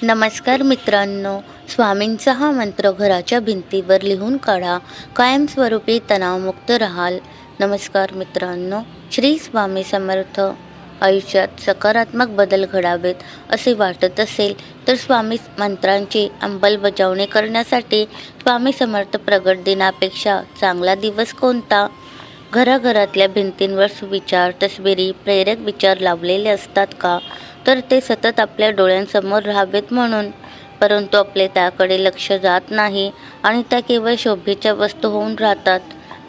नमस्कार मित्रांनो, स्वामींचा हा मंत्र घराच्या भिंतीवर लिहून काढा, कायमस्वरूपी तणावमुक्त राहाल. नमस्कार मित्रांनो, श्री स्वामी समर्थ. आयुष्यात सकारात्मक बदल घडावेत असे वाटत असेल तर स्वामी मंत्रांची अंमलबजावणी करण्यासाठी स्वामी समर्थ प्रगट दिनापेक्षा चांगला दिवस कोणता? घराघरातल्या भिंतींवर सुविचार, तस्बिरी, प्रेरक विचार लावलेले असतात का? तर ते सतत आपल्या डोळ्यांसमोर राहावेत म्हणून. परंतु आपले त्याकडे लक्ष जात नाही आणि त्या केवळ शोभेच्या वस्तू होऊन राहतात.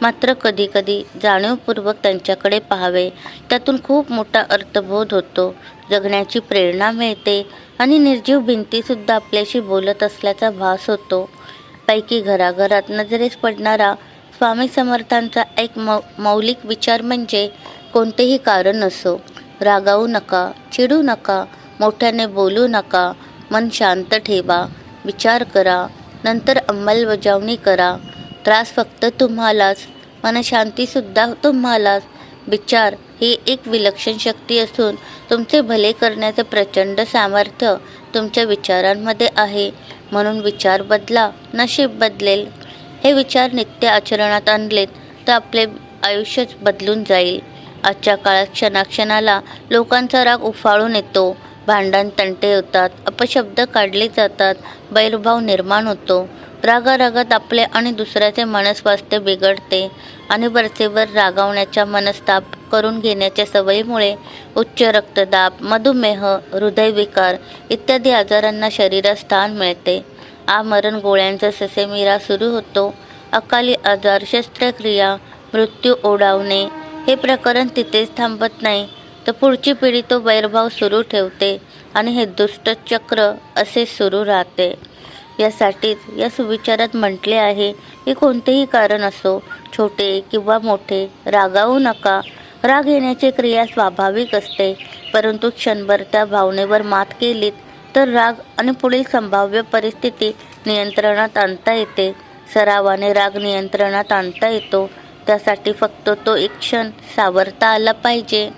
मात्र कधीकधी जाणीवपूर्वक त्यांच्याकडे पाहावे, त्यातून खूप मोठा अर्थबोध होतो, जगण्याची प्रेरणा मिळते आणि निर्जीव भिंतीसुद्धा आपल्याशी बोलत असल्याचा भास होतो. पैकी घराघरात नजरेस पडणारा स्वामी समर्थांचा एक मौलिक विचार म्हणजे, कोणतेही कारण असो, रागावू नका, चिडू नका, मोठ्याने बोलू नका, मन शांत ठेवा, विचार करा, नंतर अंमलबजावणी करा. त्रास फक्त तुम्हालाच, मनशांतीसुद्धा तुम्हालाच. विचार ही एक विलक्षण शक्ती असून तुमचे भले करण्याचे प्रचंड सामर्थ्य तुमच्या विचारांमध्ये आहे. म्हणून विचार बदला, नशीब बदलेल. हे विचार नित्य आचरणात आणलेत तर आपले आयुष्यच बदलून जाईल. आजच्या काळात क्षणाक्षणाला लोकांचा राग उफाळून येतो, भांडण तंटे होतात, अपशब्द काढले जातात, वैरभाव निर्माण होतो. रागारागात आपले आणि दुसऱ्याचे मनस्वास्थ्य बिघडते आणि वरचेवर रागावण्याच्या मनस्ताप करून घेण्याच्या सवयीमुळे उच्च रक्तदाब, मधुमेह, हृदयविकार इत्यादी आजारांना शरीरात स्थान मिळते. आमरण गोळ्यांचा ससेमिरा सुरू होतो. अकाली आजार, शस्त्रक्रिया, मृत्यू ओढावणे हे प्रकरण तिथेच थांबत नाही, तर पुढची पिढी तो वैरभाव सुरू ठेवते आणि हे दुष्टचक्र असे सुरू राहते. यासाठीच या सुविचारात म्हटले आहे की कोणतेही कारण असो, छोटे किंवा मोठे, रागावू नका. राग येण्याची क्रिया स्वाभाविक असते, परंतु क्षणभर त्या भावनेवर मात केलीत तर राग आणि पुढील संभाव्य परिस्थिती नियंत्रणात आणता येते. सरावाने राग नियंत्रणात आणता येतो, त्यासाठी फक्त तो एक क्षण सावरता आला पाहिजे.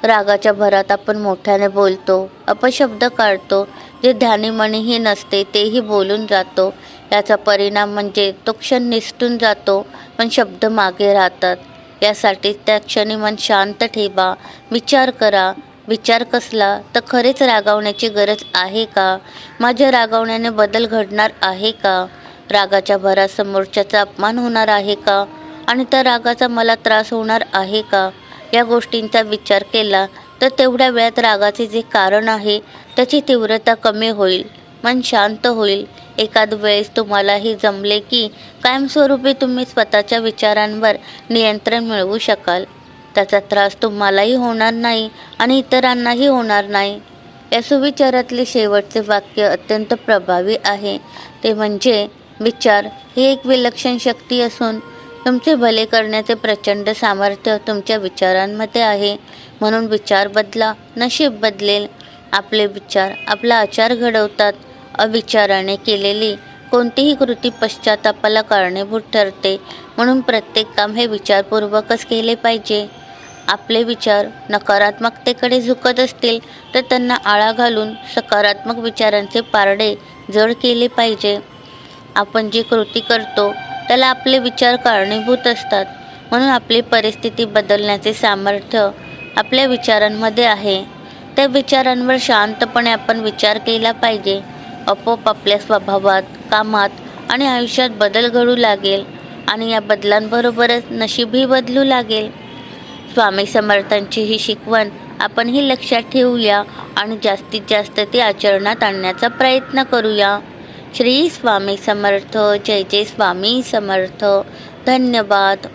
रागाच्या भरात आपण मोठ्याने बोलतो, अपशब्द काढतो, जे ध्यानीमनीही नसते तेही बोलून जातो. याचा परिणाम म्हणजे तो क्षण निसटून जातो, पण शब्द मागे राहतात. यासाठी त्या क्षणी मन शांत ठेवा, विचार करा. विचार कसला? तर खरेच रागावण्याची गरज आहे का? माझ्या रागावण्याने बदल घडणार आहे का? रागाच्या भरात समोरच्याचा अपमान होणार आहे का? आणि त्या रागाचा मला त्रास होणार आहे का? या गोष्टींचा विचार केला तर तेवढ्या वेळात रागाचे जे कारण आहे त्याची तीव्रता कमी होईल, मन शांत होईल. एखाद वेळेस तुम्हालाही जमले की कायमस्वरूपी तुम्ही स्वतःच्या विचारांवर नियंत्रण मिळवू शकाल. त्याचा त्रास तुम्हालाही होणार नाही आणि इतरांनाही होणार नाही. या सुविचारातले शेवटचे वाक्य अत्यंत प्रभावी आहे. ते म्हणजे, विचार ही एक विलक्षण शक्ती असून तुमचे भले करण्याचे प्रचंड सामर्थ्य तुमच्या विचारांमध्ये आहे. म्हणून विचार बदला, नशीब बदलेल. आपले विचार आपला आचार घडवतात. अविचाराने केलेली कोणतीही कृती पश्चातापाला कारणीभूत ठरते. म्हणून प्रत्येक काम हे विचारपूर्वकच केले पाहिजे. आपले विचार नकारात्मकतेकडे झुकत असतील तर त्यांना आळा घालून सकारात्मक विचारांचे पारडे जड केले पाहिजे. आपण जी कृती करतो त्याला आपले विचार कारणीभूत असतात. म्हणून आपली परिस्थिती बदलण्याचे सामर्थ्य आपल्या विचारांमध्ये आहे. त्या विचारांवर शांतपणे आपण विचार केला पाहिजे. आपोआप आपल्या स्वभावात, कामात आणि आयुष्यात बदल घडू लागेल आणि या बदलांबरोबरच नशीबही बदलू लागेल. स्वामी समर्थांची ही शिकवण आपणही लक्षात ठेवूया आणि जास्तीत जास्त ती आचरणात आणण्याचा प्रयत्न करूया. श्री स्वामी समर्थ. जय जय स्वामी समर्थ. धन्यवाद.